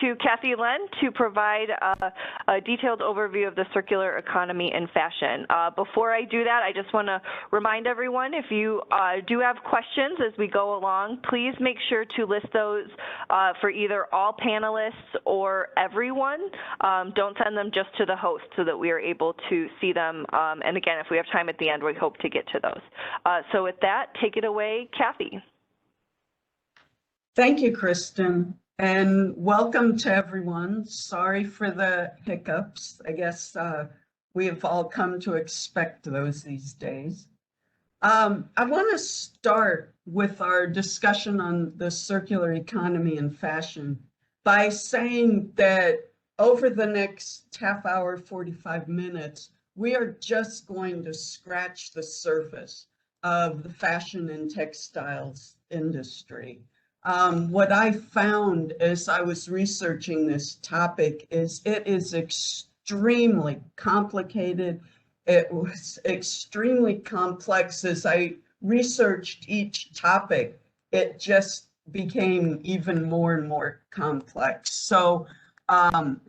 to Cathi Lehn to provide a detailed overview of the circular economy in fashion. Before I do that, I just want to remind everyone, if you do have questions as we go along, please make sure to list those for either all panelists or everyone. Don't send them just to the host so that we are able to see them. And again, if we have time at the end, we hope to get to those. So with that, take it away, Cathi. Thank you, Kristin. And welcome to everyone. Sorry for the hiccups. I guess we have all come to expect those these days. I want to start with our discussion on the circular economy and fashion by saying that over the next half hour, 45 minutes, we are just going to scratch the surface of the fashion and textiles industry. What I found as I was researching this topic is it is extremely complicated. It was extremely complex. As I researched each topic, it just became even more and more complex. So I'm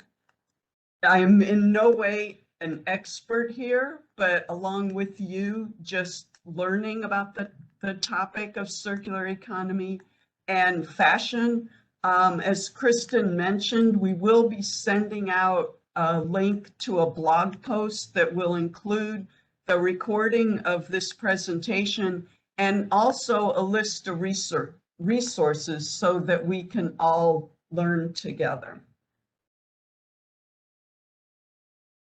in no way an expert here, but along with you, just learning about the topic of circular economy and fashion. As Kristin mentioned, we will be sending out a link to a blog post that will include the recording of this presentation and also a list of resources so that we can all learn together.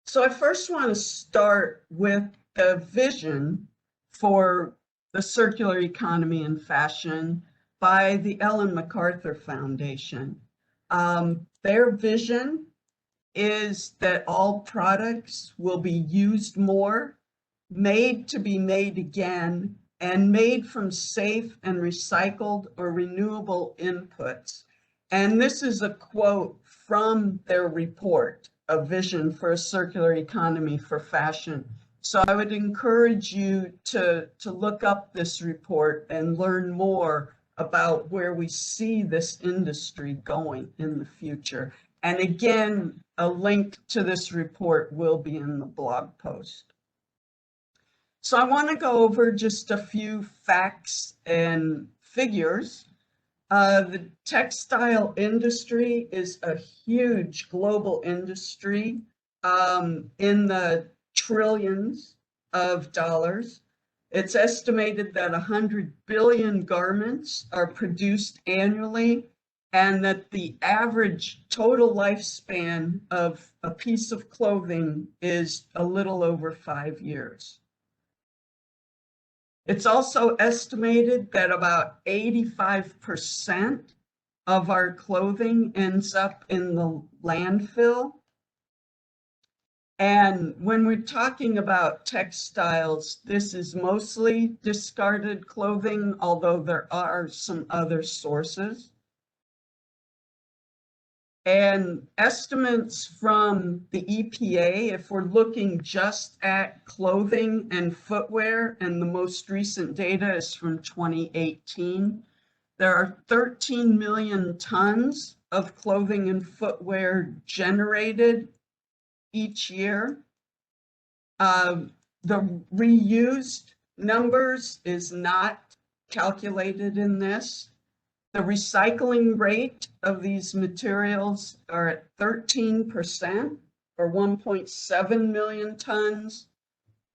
So I first want to start with the vision for the circular economy and fashion by the Ellen MacArthur Foundation. Their vision is that all products will be used more, made to be made again, and made from safe and recycled or renewable inputs. And this is a quote from their report, A Vision for a Circular Economy for Fashion. So I would encourage you to look up this report and learn more about where we see this industry going in the future. And again, a link to this report will be in the blog post. So I want to go over just a few facts and figures. The textile industry is a huge global industry in the trillions of dollars. It's estimated that 100 billion garments are produced annually, and that the average total lifespan of a piece of clothing is a little over 5 years. It's also estimated that about 85% of our clothing ends up in the landfill. And when we're talking about textiles, this is mostly discarded clothing, although there are some other sources. And estimates from the EPA, if we're looking just at clothing and footwear, and the most recent data is from 2018, there are 13 million tons of clothing and footwear generated each year. The reused numbers is not calculated in this. The recycling rate of these materials are at 13%, or 1.7 million tons.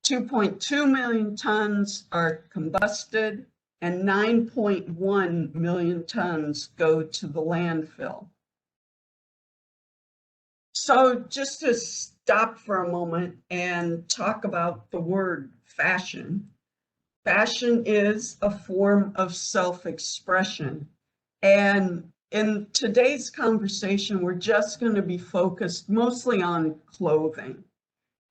2.2 million tons are combusted, and 9.1 million tons go to the landfill. So just to stop for a moment and talk about the word fashion. Fashion is a form of self-expression. And in today's conversation, we're just going to be focused mostly on clothing.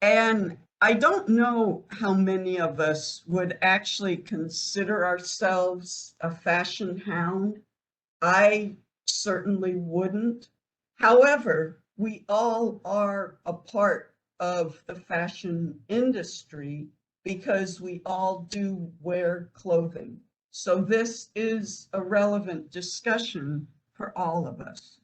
And I don't know how many of us would actually consider ourselves a fashion hound. I certainly wouldn't. However, we all are a part of the fashion industry because we all do wear clothing. So this is a relevant discussion for all of us.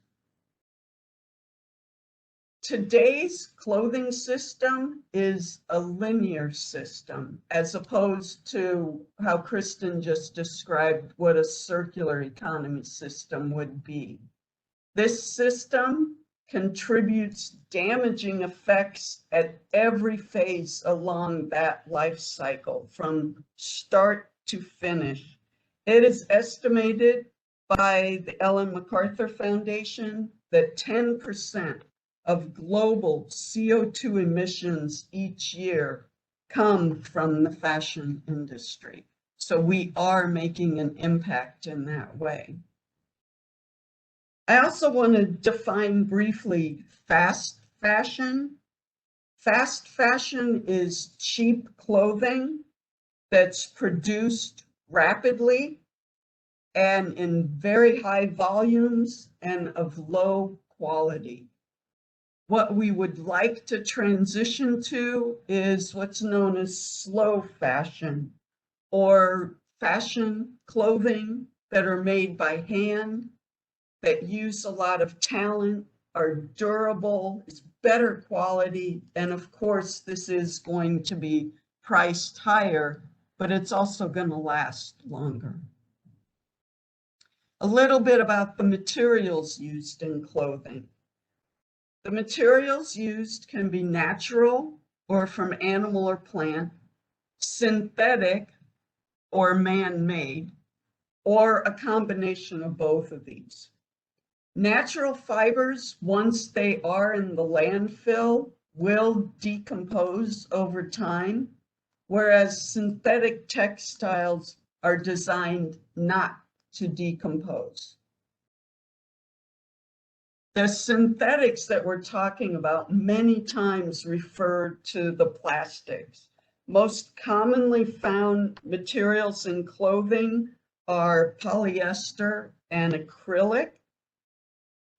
Today's clothing system is a linear system, as opposed to how Kristin just described what a circular economy system would be. This system contributes damaging effects at every phase along that life cycle, from start to finish. It is estimated by the Ellen MacArthur Foundation that 10% of global CO2 emissions each year come from the fashion industry. So we are making an impact in that way. I also want to define briefly fast fashion. Fast fashion is cheap clothing that's produced rapidly and in very high volumes and of low quality. What we would like to transition to is what's known as slow fashion, or fashion clothing that are made by hand, that use a lot of talent, are durable, is better quality, and of course this is going to be priced higher, but it's also going to last longer. A little bit about the materials used in clothing. The materials used can be natural or from animal or plant, synthetic or man-made, or a combination of both of these. Natural fibers, once they are in the landfill, will decompose over time, whereas synthetic textiles are designed not to decompose. The synthetics that we're talking about many times refer to the plastics. Most commonly found materials in clothing are polyester and acrylic.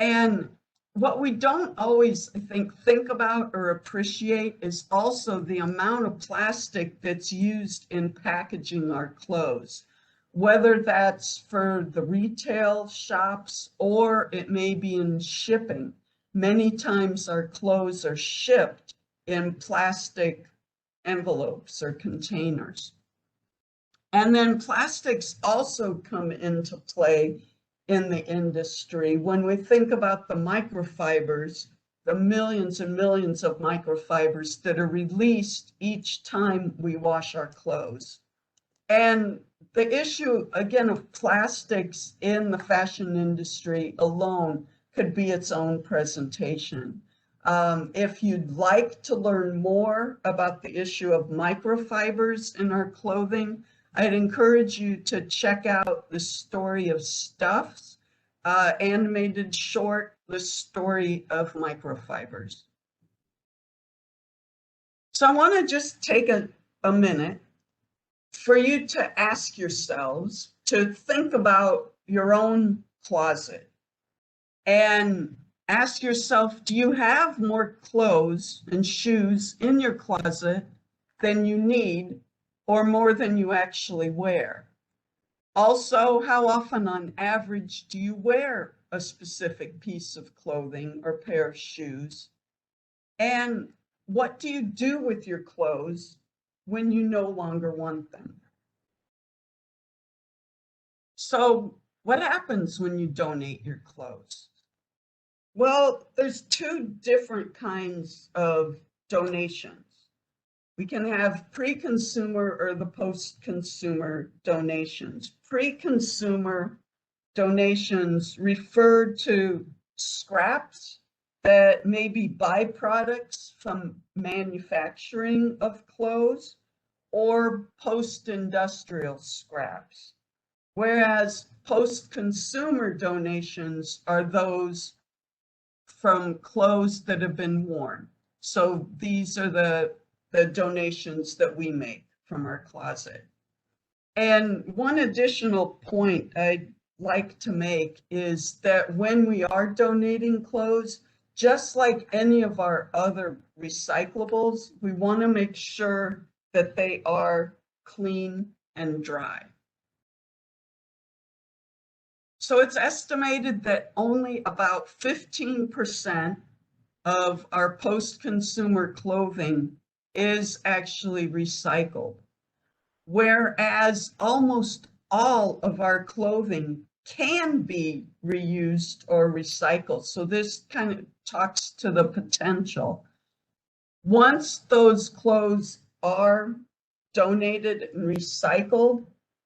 And what we don't always, I think about or appreciate is also the amount of plastic that's used in packaging our clothes, whether that's for the retail shops or it may be in shipping. Many times our clothes are shipped in plastic envelopes or containers. And then plastics also come into play in the industry. When we think about the microfibers, the millions and millions of microfibers that are released each time we wash our clothes. And the issue, again, of plastics in the fashion industry alone could be its own presentation. If you'd like to learn more about the issue of microfibers in our clothing, I'd encourage you to check out The Story of Stuffs, animated short, The Story of Microfibers. So I want to just take a minute for you to ask yourselves to think about your own closet and ask yourself, do you have more clothes and shoes in your closet than you need or more than you actually wear? Also, how often on average do you wear a specific piece of clothing or pair of shoes? And what do you do with your clothes when you no longer want them? So what happens when you donate your clothes? Well, there's two different kinds of donations. We can have pre-consumer or the post-consumer donations. Pre-consumer donations refer to scraps that may be byproducts from manufacturing of clothes or post-industrial scraps, whereas post-consumer donations are those from clothes that have been worn. So these are the donations that we make from our closet. And one additional point I'd like to make is that when we are donating clothes, just like any of our other recyclables, we want to make sure that they are clean and dry. So it's estimated that only about 15% of our post-consumer clothing is actually recycled, whereas almost all of our clothing can be reused or recycled. So this kind of talks to the potential. Once those clothes are donated and recycled,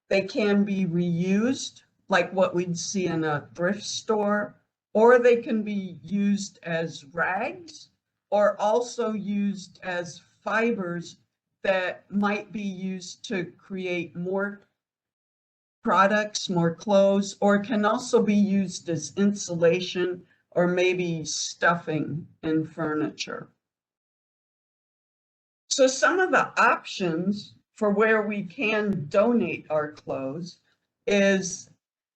they can be reused, like what we'd see in a thrift store, or they can be used as rags, or also used as fibers that might be used to create more products, more clothes, or can also be used as insulation or maybe stuffing in furniture. So some of the options for where we can donate our clothes is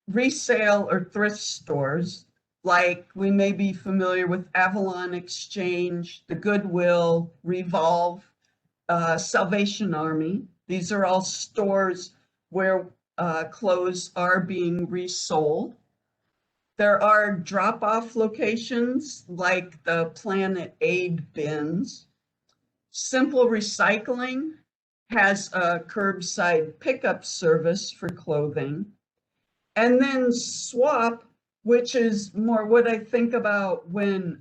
resale or thrift stores, like we may be familiar with Avalon Exchange, the Goodwill, Revolve, Salvation Army. These are all stores where clothes are being resold. There are drop-off locations like the Planet Aid bins. Simple Recycling has a curbside pickup service for clothing. And then Swap, which is more what I think about when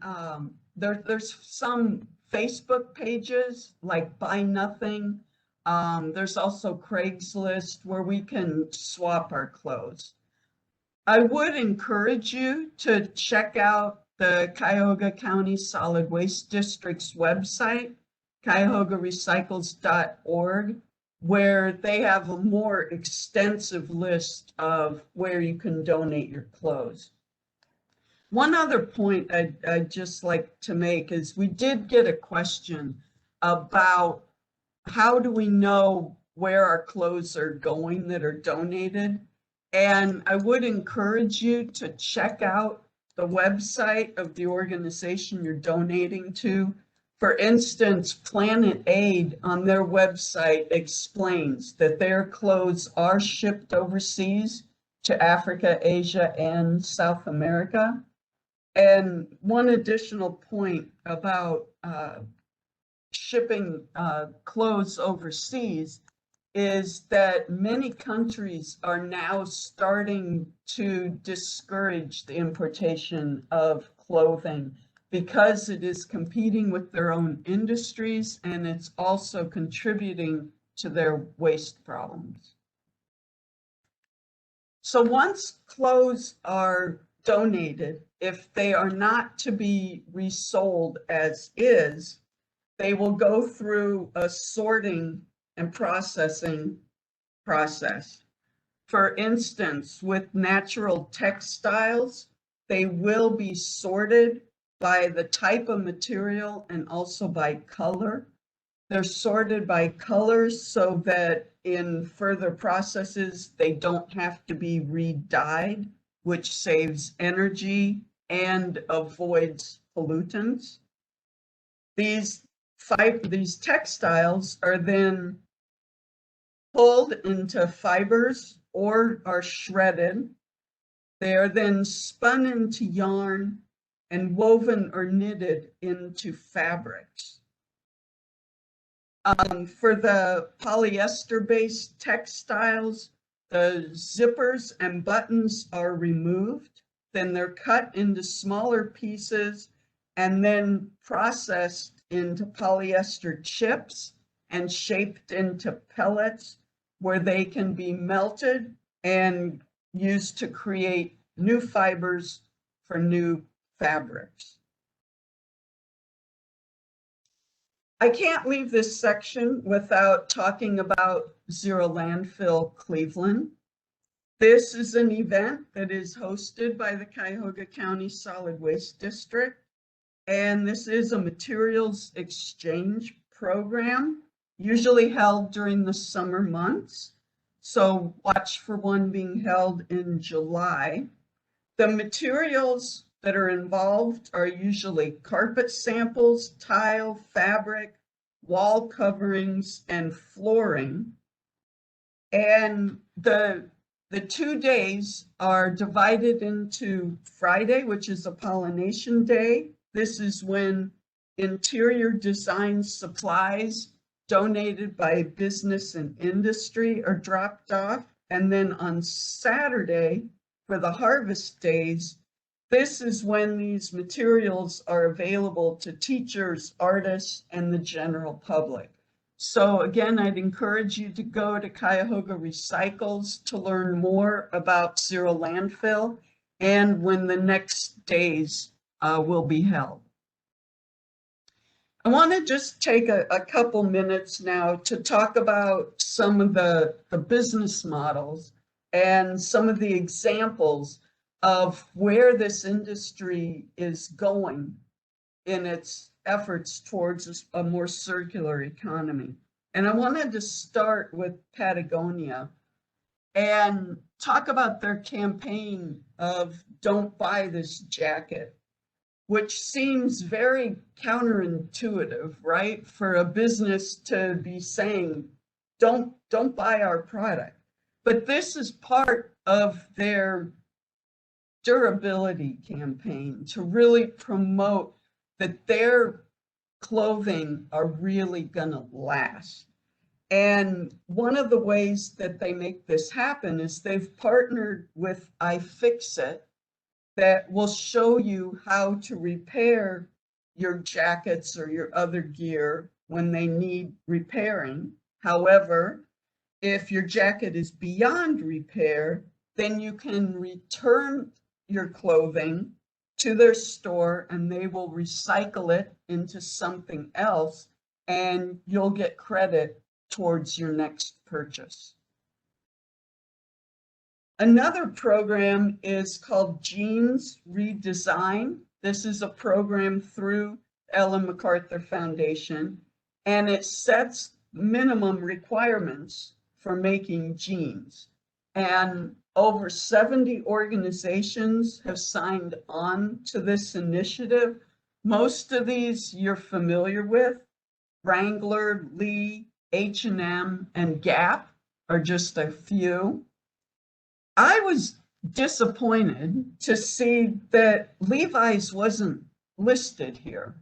there's some Facebook pages like Buy Nothing. There's also Craigslist where we can swap our clothes. I would encourage you to check out the Cuyahoga County Solid Waste District's website, cuyahogarecycles.org, where they have a more extensive list of where you can donate your clothes. One other point I'd just like to make is we did get a question about how do we know where our clothes are going that are donated? And I would encourage you to check out the website of the organization you're donating to. For instance, Planet Aid on their website explains that their clothes are shipped overseas to Africa, Asia, and South America. And one additional point about shipping clothes overseas is that many countries are now starting to discourage the importation of clothing because it is competing with their own industries and it's also contributing to their waste problems. So once clothes are donated, if they are not to be resold as is, they will go through a sorting and processing process. For instance, with natural textiles, they will be sorted by the type of material and also by color. They're sorted by colors so that in further processes, they don't have to be re-dyed, which saves energy and avoids pollutants. These textiles are then pulled into fibers or are shredded. They are then spun into yarn and woven or knitted into fabrics. For the polyester-based textiles, the zippers and buttons are removed. Then they're cut into smaller pieces and then processed into polyester chips and shaped into pellets where they can be melted and used to create new fibers for new fabrics. I can't leave this section without talking about Zero Landfill Cleveland. This is an event that is hosted by the Cuyahoga County Solid Waste District, and this is a materials exchange program, usually held during the summer months. So watch for one being held in July. The materials that are involved are usually carpet samples, tile, fabric, wall coverings, and flooring. And the 2 days are divided into Friday, which is a pollination day, This is when interior design supplies donated by business and industry are dropped off. And then on Saturday, for the harvest days, this is when these materials are available to teachers, artists, and the general public. So again, I'd encourage you to go to Cuyahoga Recycles to learn more about zero landfill and when the next days will be held. I want to just take a couple minutes now to talk about some of the business models and some of the examples of where this industry is going in its efforts towards a more circular economy. And I wanted to start with Patagonia and talk about their campaign of "Don't buy this jacket," which seems very counterintuitive, right? For a business to be saying, don't buy our product. But this is part of their durability campaign to really promote that their clothing are really gonna last. And one of the ways that they make this happen is they've partnered with iFixit that will show you how to repair your jackets or your other gear when they need repairing. However, if your jacket is beyond repair, then you can return your clothing to their store and they will recycle it into something else and you'll get credit towards your next purchase. Another program is called Jeans Redesign. This is a program through Ellen MacArthur Foundation, and it sets minimum requirements for making jeans. And over 70 organizations have signed on to this initiative. Most of these you're familiar with. Wrangler, Lee, H&M, and Gap are just a few. I was disappointed to see that Levi's wasn't listed here.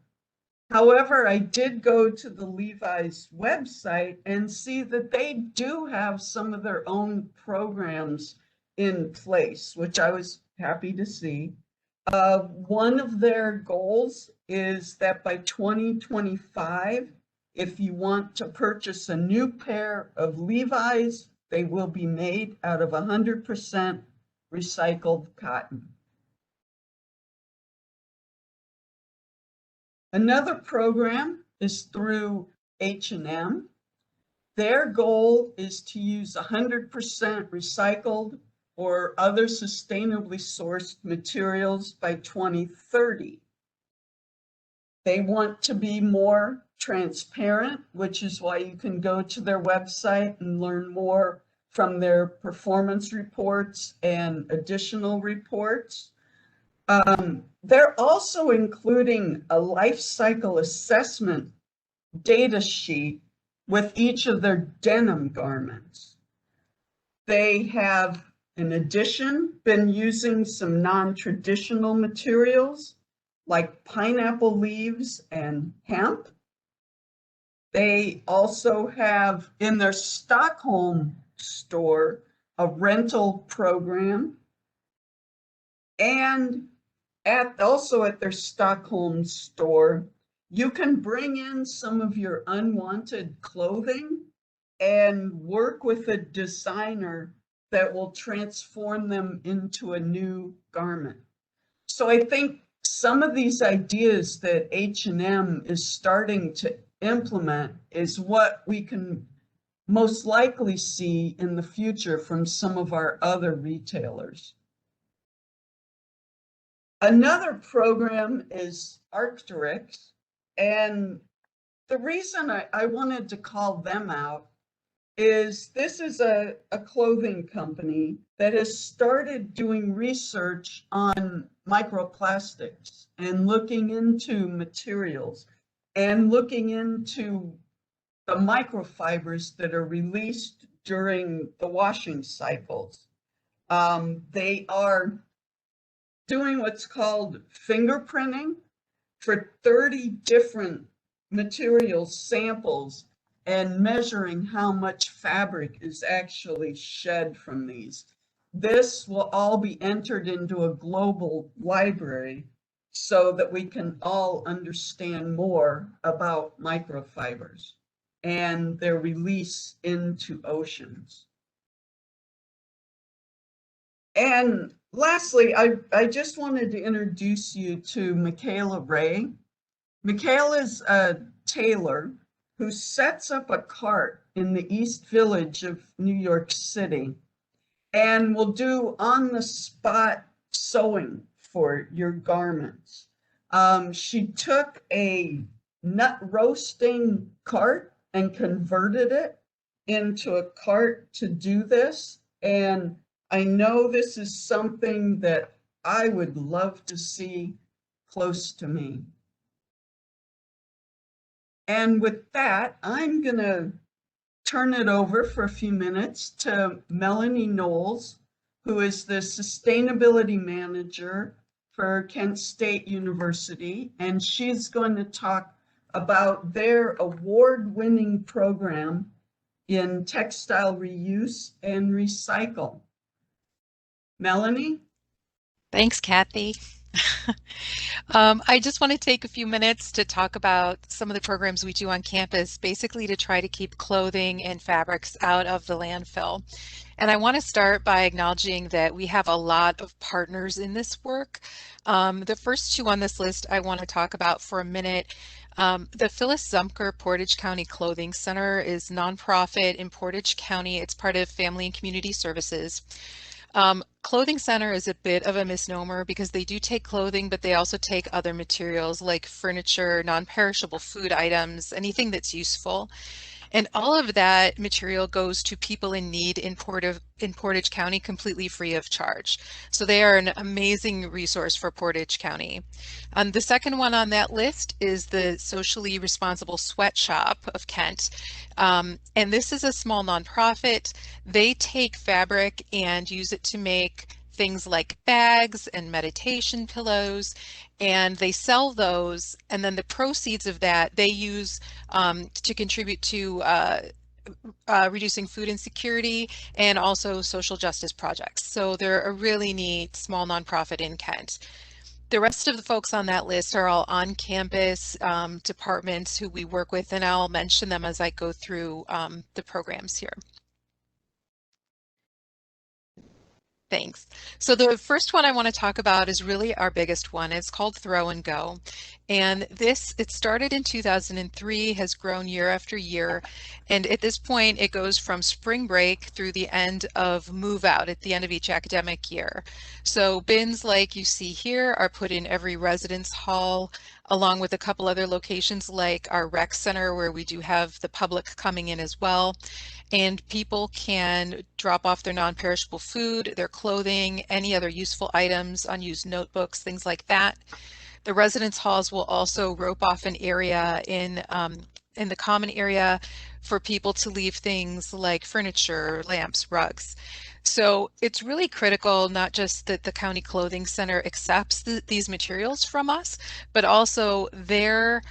However, I did go to the Levi's website and see that they do have some of their own programs in place, which I was happy to see. One of their goals is that by 2025, if you want to purchase a new pair of Levi's, they will be made out of 100% recycled cotton. Another program is through H&M. Their goal is to use 100% recycled or other sustainably sourced materials by 2030. They want to be more transparent, which is why you can go to their website and learn more from their performance reports and additional reports. They're also including a life cycle assessment data sheet with each of their denim garments. They have, in addition, been using some non-traditional materials like pineapple leaves and hemp. They also have in their Stockholm store a rental program, and also at their Stockholm store, you can bring in some of your unwanted clothing and work with a designer that will transform them into a new garment. So I think some of these ideas that H&M is starting to implement is what we can most likely see in the future from some of our other retailers. Another program is Arc'teryx, and the reason I wanted to call them out is this is a clothing company that has started doing research on microplastics and looking into materials and looking into the microfibers that are released during the washing cycles. They are doing what's called fingerprinting, for 30 different material samples and measuring how much fabric is actually shed from these. This will all be entered into a global library so that we can all understand more about microfibers and their release into oceans. And lastly, I just wanted to introduce you to Michaela Ray. Michaela is a tailor who sets up a cart in the East Village of New York City and will do on-the-spot sewing for your garments. She took a nut roasting cart and converted it into a cart to do this. And I know this is something that I would love to see close to me. And with that, I'm going to turn it over for a few minutes to Melanie Knowles, who is the Sustainability Manager for Kent State University, and she's going to talk about their award-winning program in textile reuse and recycle. Melanie? Thanks, Cathi. I just want to take a few minutes to talk about some of the programs we do on campus, basically to try to keep clothing and fabrics out of the landfill. And I want to start by acknowledging that we have a lot of partners in this work. The first two on this list I want to talk about for a minute. The Phyllis Zumker Portage County Clothing Center is nonprofit in Portage County. It's part of Family and Community Services. Clothing center is a bit of a misnomer because they do take clothing, but they also take other materials like furniture, non-perishable food items, anything that's useful. And all of that material goes to people in need in Portage County completely free of charge. So they are an amazing resource for Portage County. The second one on that list is the Socially Responsible Sweatshop of Kent. And this is a small nonprofit. They take fabric and use it to make things like bags and meditation pillows, and they sell those, and then the proceeds of that they use to contribute to reducing food insecurity and also social justice projects. So they're a really neat small nonprofit in Kent. The rest of the folks on that list are all on-campus departments who we work with, and I'll mention them as I go through the programs here. Thanks. So the first one I want to talk about is really our biggest one. It's called Throw and Go. And it started in 2003, has grown year after year. And at this point, it goes from spring break through the end of move out at the end of each academic year. So bins like you see here are put in every residence hall, along with a couple other locations like our rec center where we do have the public coming in as well. And people can drop off their non-perishable food, their clothing, any other useful items, unused notebooks, things like that. The residence halls will also rope off an area in the common area for people to leave things like furniture, lamps, rugs. So it's really critical not just that the County Clothing Center accepts these materials from us, but also their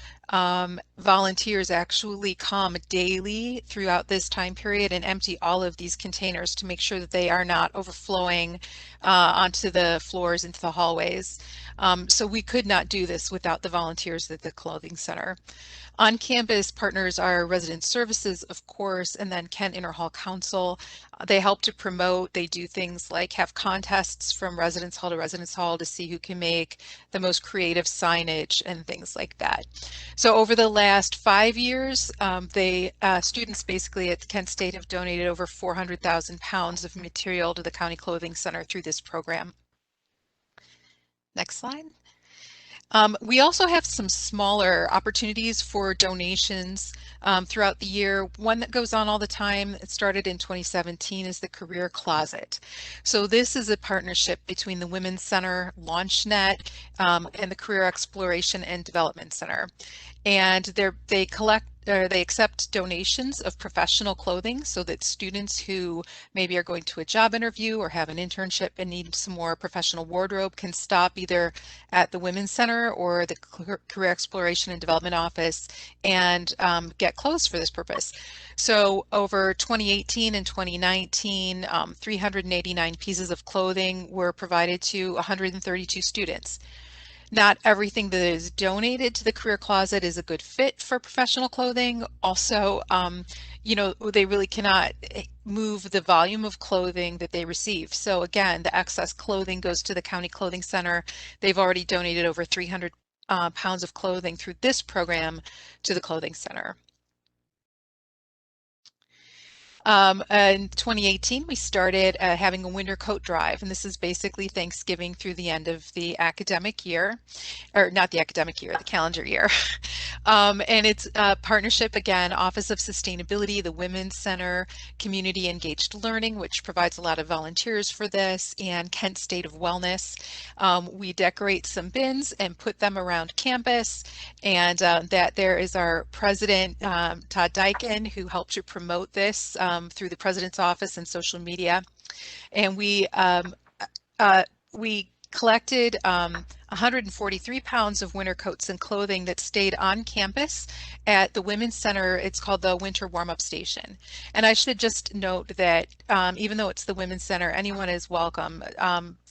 volunteers actually come daily throughout this time period and empty all of these containers to make sure that they are not overflowing onto the floors, into the hallways. So we could not do this without the volunteers at the Clothing Center. On-campus partners are Resident Services, of course, and then Kent Interhall Council. They help to promote. They do things like have contests from residence hall to residence hall to see who can make the most creative signage and things like that. So over the last 5 years, students basically at Kent State have donated over 400,000 pounds of material to the County Clothing Center through this program. Next slide. We also have some smaller opportunities for donations throughout the year. One that goes on all the time, it started in 2017, is the Career Closet. So this is a partnership between the Women's Center, LaunchNet, and the Career Exploration and Development Center. And they collect they accept donations of professional clothing so that students who maybe are going to a job interview or have an internship and need some more professional wardrobe can stop either at the Women's Center or the Career Exploration and Development Office and get clothes for this purpose. So over 2018 and 2019, 389 pieces of clothing were provided to 132 students. Not everything that is donated to the Career Closet is a good fit for professional clothing. Also, you know, they really cannot move the volume of clothing that they receive. So again, the excess clothing goes to the County Clothing Center. They've already donated over 300 pounds of clothing through this program to the Clothing Center. In 2018, we started having a winter coat drive, and this is basically Thanksgiving through the end of the academic year, or not the academic year, the calendar year. And it's a partnership, again, Office of Sustainability, the Women's Center, Community Engaged Learning, which provides a lot of volunteers for this, and Kent State of Wellness. We decorate some bins and put them around campus, and that there is our president, Todd Dyken, who helped to promote this through the president's office and social media. And we collected 143 pounds of winter coats and clothing that stayed on campus at the Women's Center. It's called the Winter Warm-Up Station. And I should just note that even though it's the Women's Center, anyone is welcome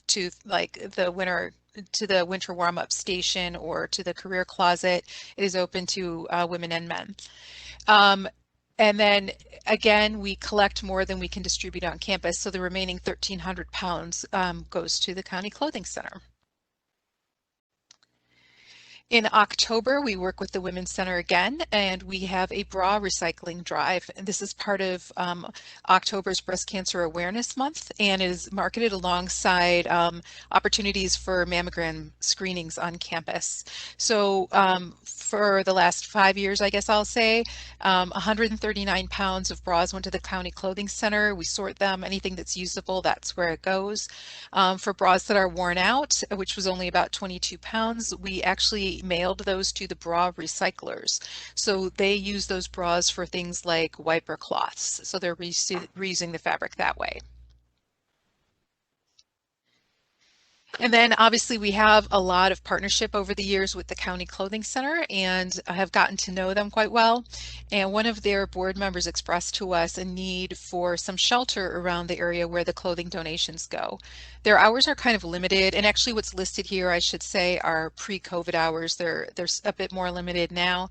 to the winter warm-up station or to the Career Closet. It is open to women and men. And then again, we collect more than we can distribute on campus. So the remaining 1,300 pounds goes to the County Clothing Center. In October, we work with the Women's Center again, and we have a bra recycling drive. And this is part of October's Breast Cancer Awareness Month and is marketed alongside opportunities for mammogram screenings on campus. So for the last 5 years, I guess I'll say, 139 pounds of bras went to the County Clothing Center. We sort them. Anything that's usable, that's where it goes. For bras that are worn out, which was only about 22 pounds, we actually mailed those to the bra recyclers. So they use those bras for things like wiper cloths. So they're reusing the fabric that way. And then obviously we have a lot of partnership over the years with the County Clothing Center, and I have gotten to know them quite well. And one of their board members expressed to us a need for some shelter around the area where the clothing donations go. Their hours are kind of limited, and actually what's listed here, I should say, are pre-COVID hours. They're a bit more limited now.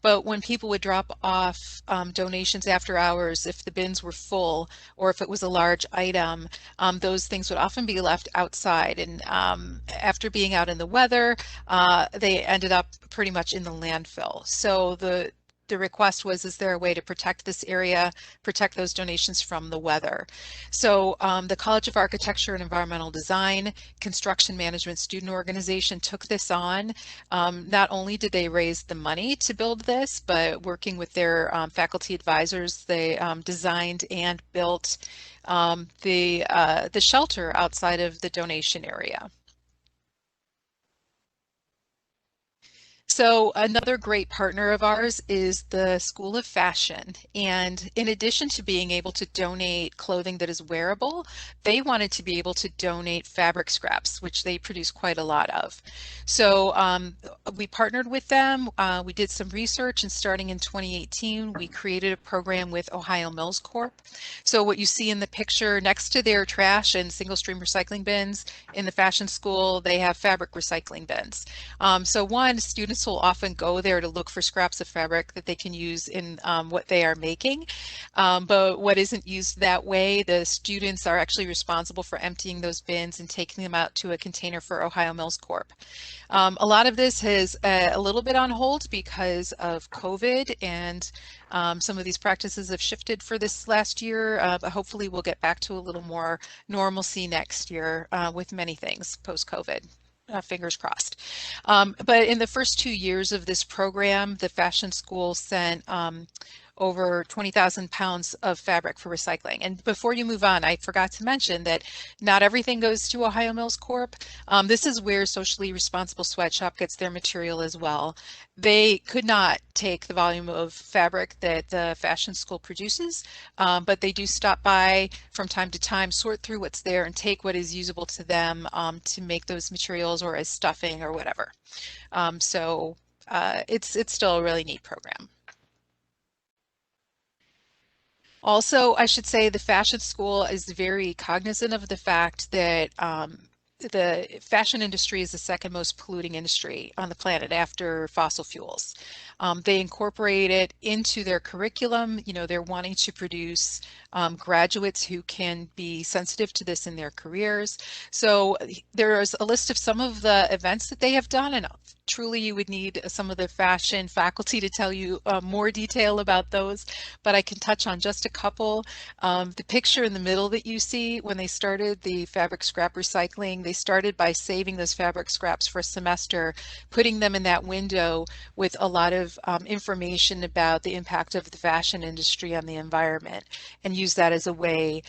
But when people would drop off donations after hours, if the bins were full or if it was a large item, those things would often be left outside. And after being out in the weather, they ended up pretty much in the landfill. So the request was, is there a way to protect this area, protect those donations from the weather? So the College of Architecture and Environmental Design Construction Management Student Organization took this on. Not only did they raise the money to build this, but working with their faculty advisors, they designed and built the shelter outside of the donation area. So another great partner of ours is the School of Fashion. And in addition to being able to donate clothing that is wearable, they wanted to be able to donate fabric scraps, which they produce quite a lot of. So we partnered with them. We did some research, and starting in 2018, we created a program with Ohio Mills Corp. So what you see in the picture next to their trash and single stream recycling bins in the fashion school, they have fabric recycling bins. So one, students will often go there to look for scraps of fabric that they can use in what they are making. But what isn't used that way, the students are actually responsible for emptying those bins and taking them out to a container for Ohio Mills Corp. A lot of this is a little bit on hold because of COVID, and some of these practices have shifted for this last year, but hopefully we'll get back to a little more normalcy next year with many things post-COVID. Fingers crossed. But in the first 2 years of this program, the fashion school sent over 20,000 pounds of fabric for recycling. And before you move on, I forgot to mention that not everything goes to Ohio Mills Corp. This is where Socially Responsible Sweatshop gets their material as well. They could not take the volume of fabric that the fashion school produces, but they do stop by from time to time, sort through what's there, and take what is usable to them to make those materials or as stuffing or whatever. So it's still a really neat program. Also, I should say the fashion school is very cognizant of the fact that the fashion industry is the second most polluting industry on the planet after fossil fuels. They incorporate it into their curriculum. You know, they're wanting to produce graduates who can be sensitive to this in their careers. So there's a list of some of the events that they have done, and truly you would need some of the fashion faculty to tell you more detail about those, but I can touch on just a couple. The picture in the middle that you see, when they started the fabric scrap recycling, they started by saving those fabric scraps for a semester, putting them in that window with a lot of information about the impact of the fashion industry on the environment, and use that as a way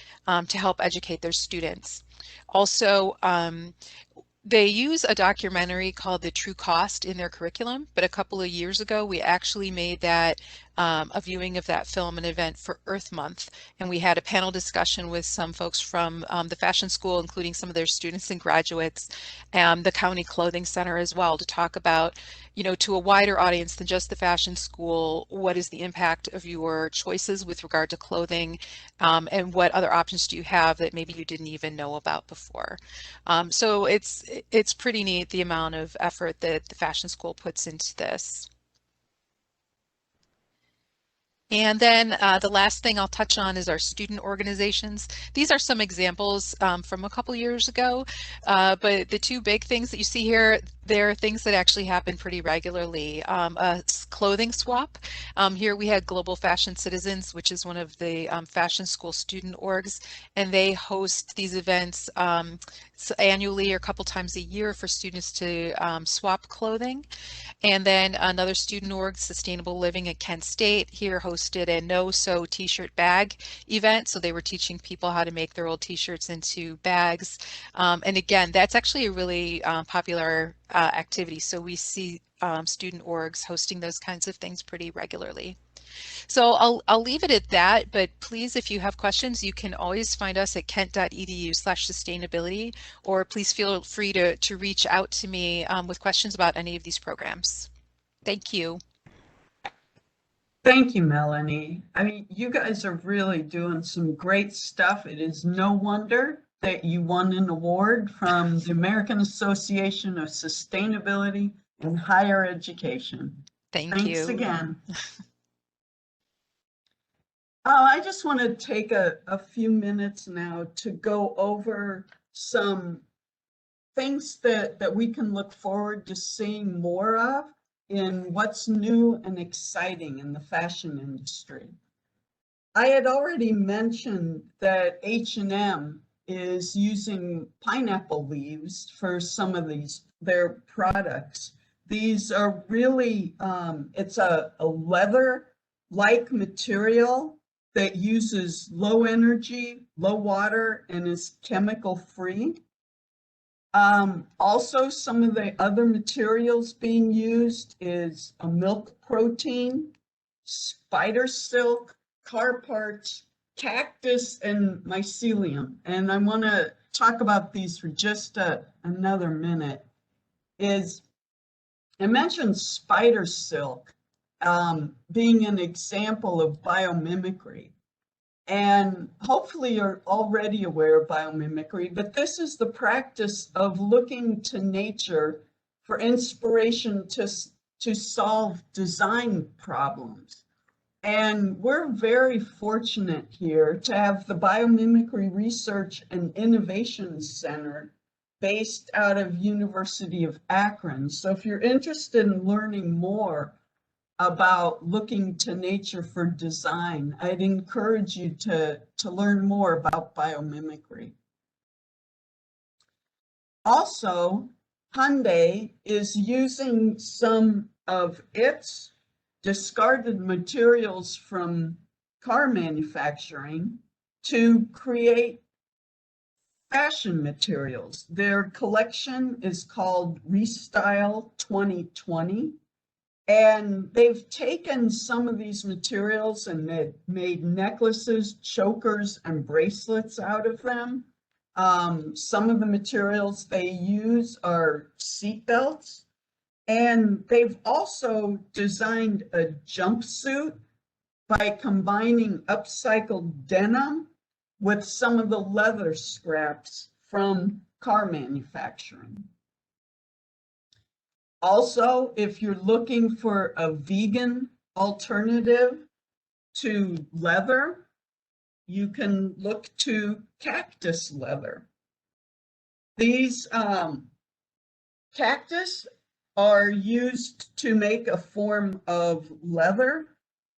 to help educate their students. Also, they use a documentary called The True Cost in their curriculum, but a couple of years ago we actually made that a viewing of that film an event for Earth Month, and we had a panel discussion with some folks from the fashion school, including some of their students and graduates, and the county clothing center as well, to talk about, you know, to a wider audience than just the fashion school, what is the impact of your choices with regard to clothing, and what other options do you have that maybe you didn't even know about before. So it's pretty neat the amount of effort that the fashion school puts into this. And then the last thing I'll touch on is our student organizations. These are some examples from a couple years ago, but the two big things that you see here, they're things that actually happen pretty regularly. A clothing swap. Here we had Global Fashion Citizens, which is one of the fashion school student orgs, and they host these events annually or a couple times a year for students to swap clothing. And then another student org, Sustainable Living at Kent State, here hosted a no-sew t-shirt bag event. So they were teaching people how to make their old t-shirts into bags. And again, that's actually a really popular activity. So we see student orgs hosting those kinds of things pretty regularly. So I'll leave it at that, but please, if you have questions, you can always find us at kent.edu/sustainability, or please feel free to reach out to me with questions about any of these programs. Thank you. Thank you, Melanie. I mean, you guys are really doing some great stuff. It is no wonder that you won an award from the American Association of Sustainability in Higher Education. Thanks you. Again. I just want to take a few minutes now to go over some things that we can look forward to seeing more of in what's new and exciting in the fashion industry. I had already mentioned that H&M is using pineapple leaves for some of their products. These are really, it's a leather-like material that uses low energy, low water, and is chemical free. Also, some of the other materials being used is a milk protein, spider silk, car parts, cactus, and mycelium. And I want to talk about these for just another minute. I mentioned spider silk being an example of biomimicry. And hopefully you're already aware of biomimicry, but this is the practice of looking to nature for inspiration to solve design problems. And we're very fortunate here to have the Biomimicry Research and Innovation Center based out of University of Akron. So if you're interested in learning more about looking to nature for design, I'd encourage you to learn more about biomimicry. Also, Hyundai is using some of its discarded materials from car manufacturing to create fashion materials. Their collection is called Restyle 2020. And they've taken some of these materials and made necklaces, chokers, and bracelets out of them. Some of the materials they use are seat belts. And they've also designed a jumpsuit by combining upcycled denim with some of the leather scraps from car manufacturing. Also, if you're looking for a vegan alternative to leather, you can look to cactus leather. These cactus are used to make a form of leather,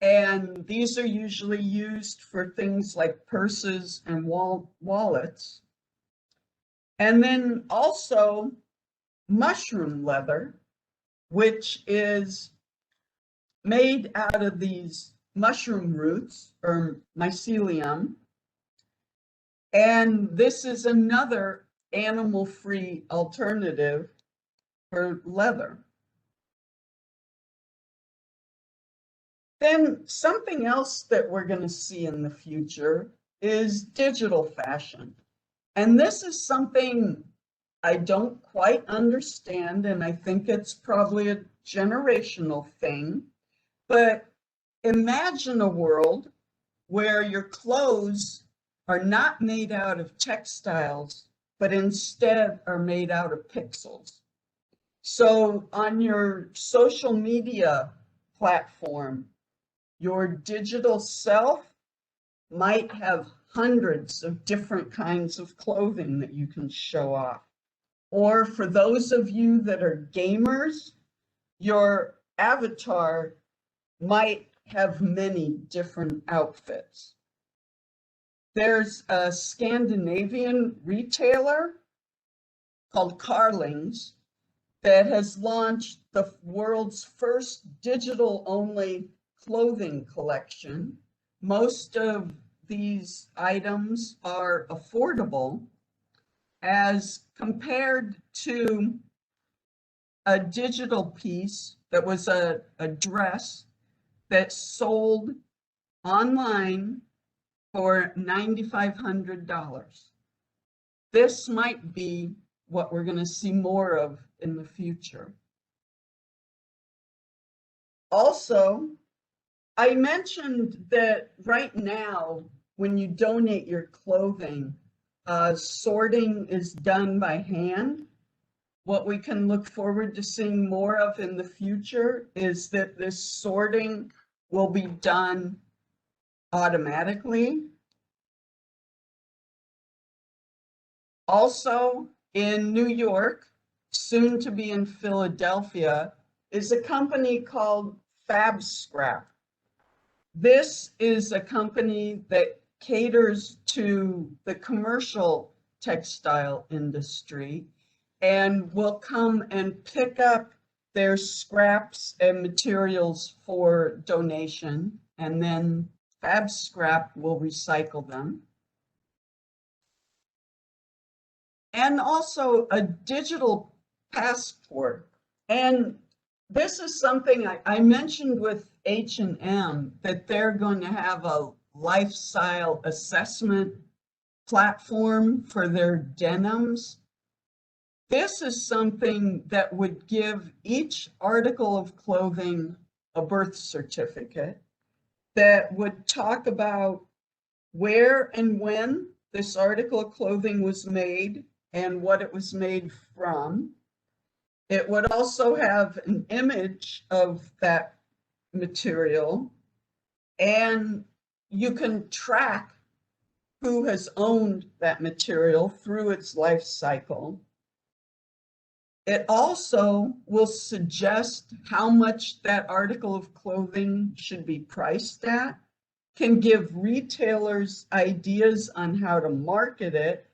and these are usually used for things like purses and wallets. And then also mushroom leather, which is made out of these mushroom roots or mycelium. And this is another animal-free alternative for leather. Then something else that we're going to see in the future is digital fashion. And this is something I don't quite understand, and I think it's probably a generational thing. But imagine a world where your clothes are not made out of textiles, but instead are made out of pixels. So on your social media platform, your digital self might have hundreds of different kinds of clothing that you can show off. Or for those of you that are gamers, your avatar might have many different outfits. There's a Scandinavian retailer called Carlings that has launched the world's first digital-only clothing collection. Most of these items are affordable as compared to a digital piece that was a dress that sold online for $9,500. This might be what we're going to see more of in the future. Also, I mentioned that right now, when you donate your clothing, sorting is done by hand. What we can look forward to seeing more of in the future is that this sorting will be done automatically. Also, in New York, soon to be in Philadelphia, is a company called FabScrap. This is a company that caters to the commercial textile industry and will come and pick up their scraps and materials for donation, and then FabScrap will recycle them. And also a digital passport. And this is something I mentioned with H&M, that they're going to have a lifestyle assessment platform for their denims. This is something that would give each article of clothing a birth certificate that would talk about where and when this article of clothing was made and what it was made from. It would also have an image of that material, and you can track who has owned that material through its life cycle. It also will suggest how much that article of clothing should be priced at, can give retailers ideas on how to market it,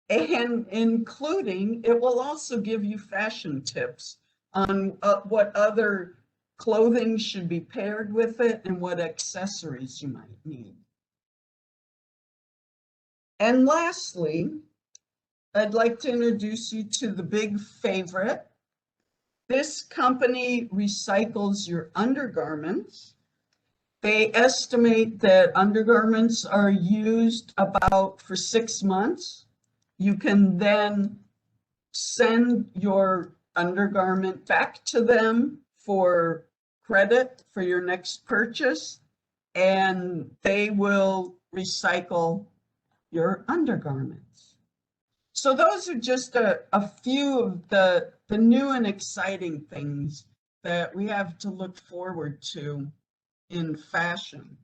and including, it will also give you fashion tips on what other clothing should be paired with it, and what accessories you might need. And lastly, I'd like to introduce you to the big favorite. This company recycles your undergarments. They estimate that undergarments are used about for 6 months. You can then send your undergarment back to them for credit for your next purchase, and they will recycle your undergarments. So those are just a few of the new and exciting things that we have to look forward to in fashion.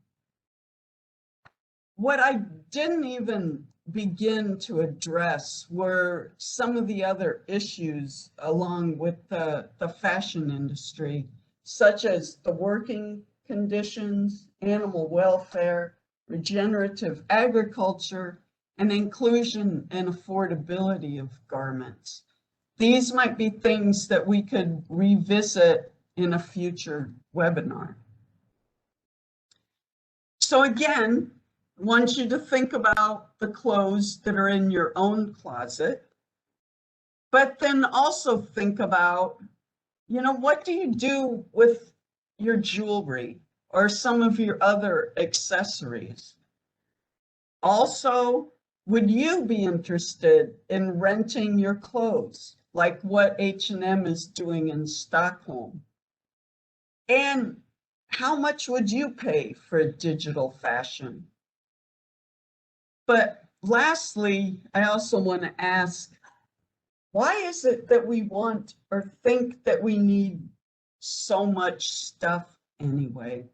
What I didn't even begin to address were some of the other issues along with the fashion industry, such as the working conditions, animal welfare, regenerative agriculture, and inclusion and affordability of garments. These might be things that we could revisit in a future webinar. So again, I want you to think about the clothes that are in your own closet, but then also think about, what do you do with your jewelry or some of your other accessories? Also, would you be interested in renting your clothes, like what H&M is doing in Stockholm? And how much would you pay for a digital fashion? But lastly, I also want to ask, why is it that we want or think that we need so much stuff anyway?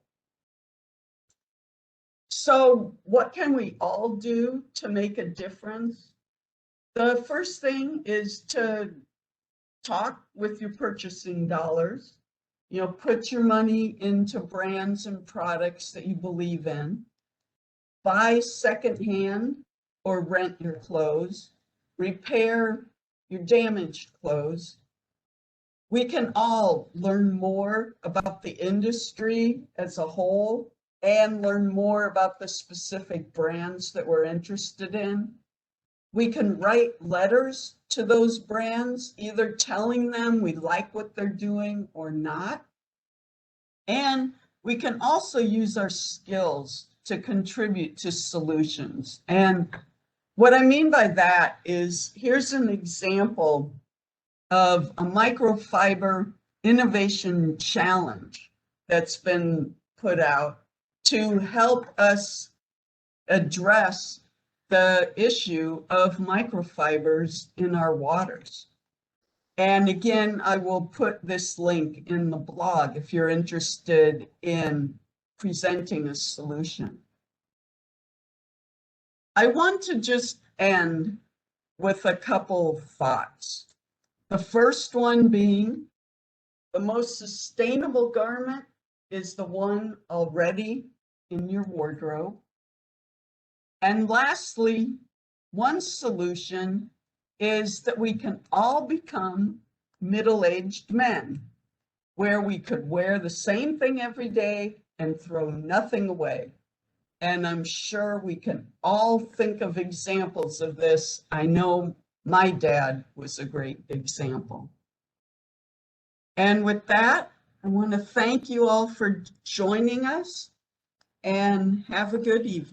So what can we all do to make a difference? The first thing is to talk with your purchasing dollars. Put your money into brands and products that you believe in. Buy secondhand or rent your clothes. Repair your damaged clothes. We can all learn more about the industry as a whole and learn more about the specific brands that we're interested in. We can write letters to those brands, either telling them we like what they're doing or not. And we can also use our skills to contribute to solutions. And what I mean by that is, here's an example of a microfiber innovation challenge that's been put out to help us address the issue of microfibers in our waters. And again, I will put this link in the blog if you're interested in presenting a solution. I want to just end with a couple of thoughts. The first one being, the most sustainable garment is the one already in your wardrobe. And lastly, one solution is that we can all become middle-aged men, where we could wear the same thing every day and throw nothing away. And I'm sure we can all think of examples of this. I know my dad was a great example. And with that, I want to thank you all for joining us, and have a good evening.